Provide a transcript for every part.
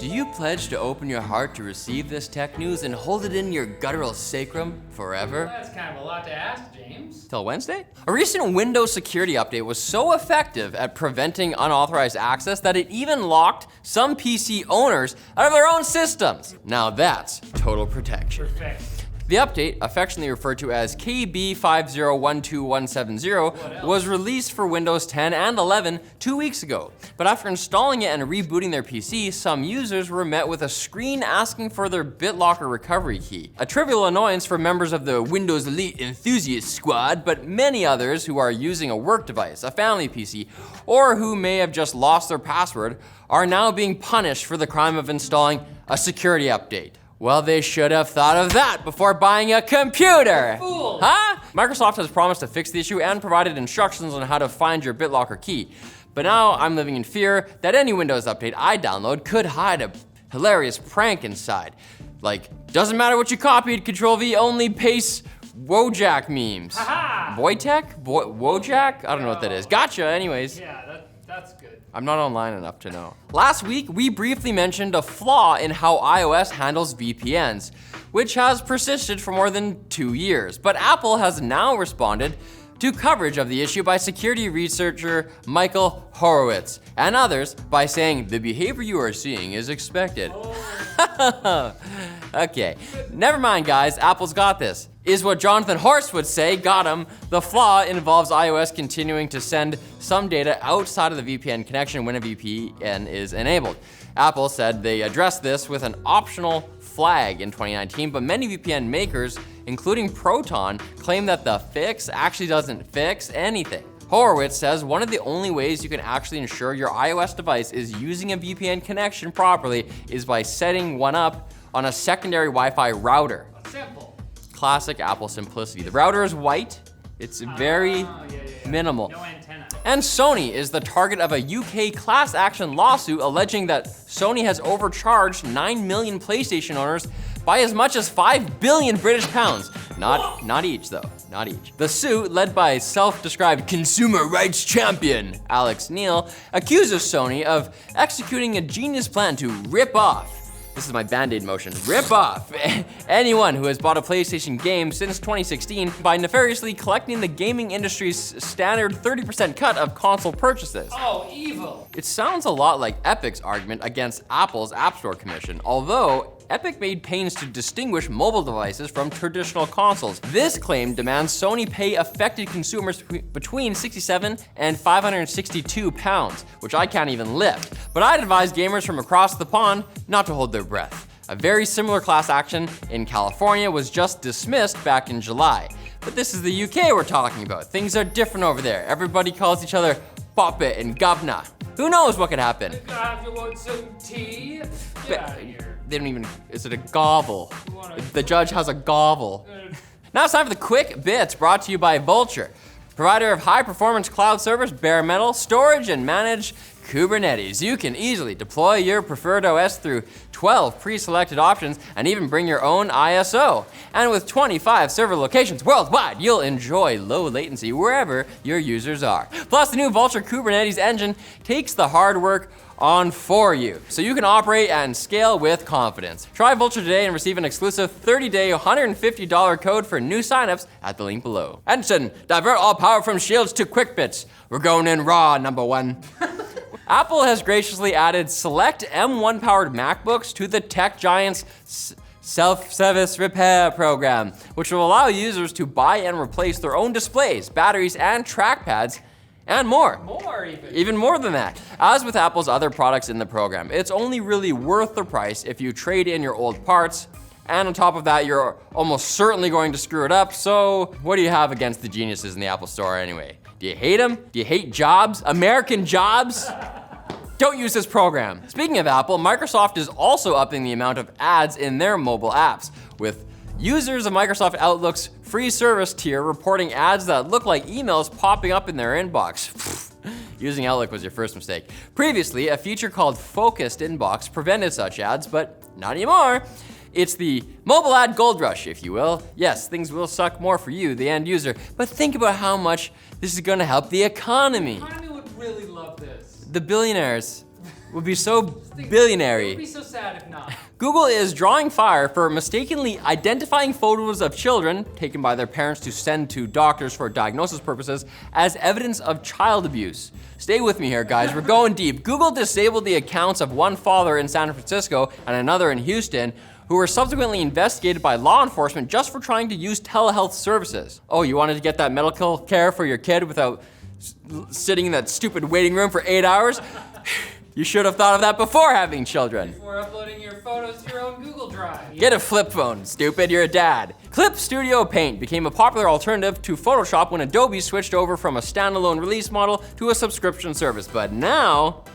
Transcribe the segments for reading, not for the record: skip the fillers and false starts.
Do you pledge to open your heart to receive this tech news and hold it in your guttural sacrum forever? That's kind of a lot to ask, James. Till Wednesday? A recent Windows security update was so effective at preventing unauthorized access that it even locked some PC owners out of their own systems. Now that's total protection. Perfect. The update, affectionately referred to as KB5012170, was released for Windows 10 and 11 2 weeks ago. But after installing it and rebooting their PC, some users were met with a screen asking for their BitLocker recovery key. A trivial annoyance for members of the Windows Elite Enthusiast Squad, but many others who are using a work device, a family PC, or who may have just lost their password are now being punished for the crime of installing a security update. Well, they should have thought of that before buying a computer. Fool. Huh? Microsoft has promised to fix the issue and provided instructions on how to find your BitLocker key. But now I'm living in fear that any Windows update I download could hide a hilarious prank inside. Like, doesn't matter what you copied, Control-V only pastes Wojak memes. Haha! Wojtek? Wojak? I don't know what that is. Gotcha, anyways. Yeah, that's good. I'm not online enough to know. Last week, we briefly mentioned a flaw in how iOS handles VPNs, which has persisted for more than 2 years. But Apple has now responded to coverage of the issue by security researcher Michael Horowitz and others by saying the behavior you are seeing is expected. Okay, never mind guys, Apple's got this. Is what Jonathan Horst would say, got him. The flaw involves iOS continuing to send some data outside of the VPN connection when a VPN is enabled. Apple said they addressed this with an optional flag in 2019, but many VPN makers, including Proton, claim that the fix actually doesn't fix anything. Horowitz says one of the only ways you can actually ensure your iOS device is using a VPN connection properly is by setting one up on a secondary Wi-Fi router. Simple. Classic Apple simplicity. The router is white, it's very minimal. No antenna. And Sony is the target of a UK class action lawsuit alleging that Sony has overcharged 9 million PlayStation owners by as much as 5 billion British pounds. Not each though, not each. The suit, led by self-described consumer rights champion Alex Neil, accuses Sony of executing a genius plan to rip off, this is my Band-Aid motion, rip off anyone who has bought a PlayStation game since 2016 by nefariously collecting the gaming industry's standard 30% cut of console purchases. Oh, evil. It sounds a lot like Epic's argument against Apple's App Store Commission, although Epic made pains to distinguish mobile devices from traditional consoles. This claim demands Sony pay affected consumers between 67 and 562 pounds, which I can't even lift. But I'd advise gamers from across the pond not to hold their breath. A very similar class action in California was just dismissed back in July. But this is the UK we're talking about. Things are different over there. Everybody calls each other Poppet and Govna. Who knows what could happen? If you want some tea, get out of here. They don't even, is it a gobble? The judge has a gobble. Now it's time for the quick bits brought to you by Vultr, provider of high performance cloud servers, bare metal, storage, and managed Kubernetes. You can easily deploy your preferred OS through 12 pre-selected options and even bring your own ISO. And with 25 server locations worldwide, you'll enjoy low latency wherever your users are. Plus, the new Vultr Kubernetes engine takes the hard work on for you, so you can operate and scale with confidence. Try Vultr today and receive an exclusive 30-day $150 code for new signups at the link below. Edson, divert all power from shields to quick bits. We're going in raw, #1. Apple has graciously added select M1 powered MacBooks to the tech giant's self-service repair program, which will allow users to buy and replace their own displays, batteries, and trackpads, and more. Even more than that. As with Apple's other products in the program, it's only really worth the price if you trade in your old parts, and on top of that, you're almost certainly going to screw it up, so what do you have against the geniuses in the Apple Store anyway? Do you hate them? Do you hate jobs? American jobs? Don't use this program. Speaking of Apple, Microsoft is also upping the amount of ads in their mobile apps, with users of Microsoft Outlook's free service tier reporting ads that look like emails popping up in their inbox. Using Outlook was your first mistake. Previously, a feature called Focused Inbox prevented such ads, but not anymore. It's the mobile ad gold rush, if you will. Yes, things will suck more for you, the end user, but think about how much this is gonna help the economy. The economy would really love this. The billionaires would be so It would be billionaire. so sad if not. Google is drawing fire for mistakenly identifying photos of children taken by their parents to send to doctors for diagnosis purposes as evidence of child abuse. Stay with me here, guys. We're going deep. Google disabled the accounts of one father in San Francisco and another in Houston, who were subsequently investigated by law enforcement just for trying to use telehealth services. Oh, you wanted to get that medical care for your kid without sitting in that stupid waiting room for 8 hours? You should have thought of that before having children. Before uploading your photos to your own Google Drive. Get a flip phone, stupid, you're a dad. Clip Studio Paint became a popular alternative to Photoshop when Adobe switched over from a standalone release model to a subscription service, but now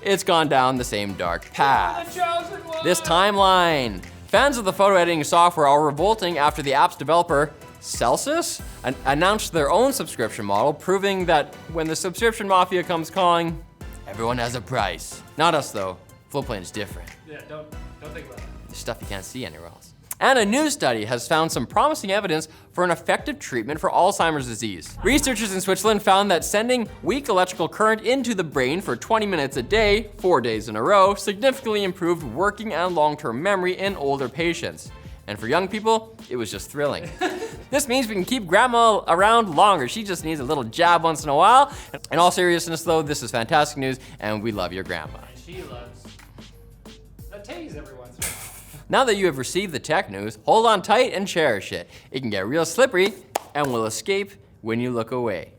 it's gone down the same dark path. The chosen one. This timeline. Fans of the photo editing software are revolting after the app's developer, Celsius, announced their own subscription model, proving that when the subscription mafia comes calling, everyone has a price. Not us though. Flowplane's different. Yeah, don't think about it. There's stuff you can't see anywhere else. And a new study has found some promising evidence for an effective treatment for Alzheimer's disease. Researchers in Switzerland found that sending weak electrical current into the brain for 20 minutes a day, 4 days in a row, significantly improved working and long-term memory in older patients. And for young people, it was just thrilling. This means we can keep grandma around longer. She just needs a little jab once in a while. In all seriousness though, this is fantastic news and we love your grandma. And she loves a tase every once in a while. Now that you have received the tech news, hold on tight and cherish it. It can get real slippery and will escape when you look away.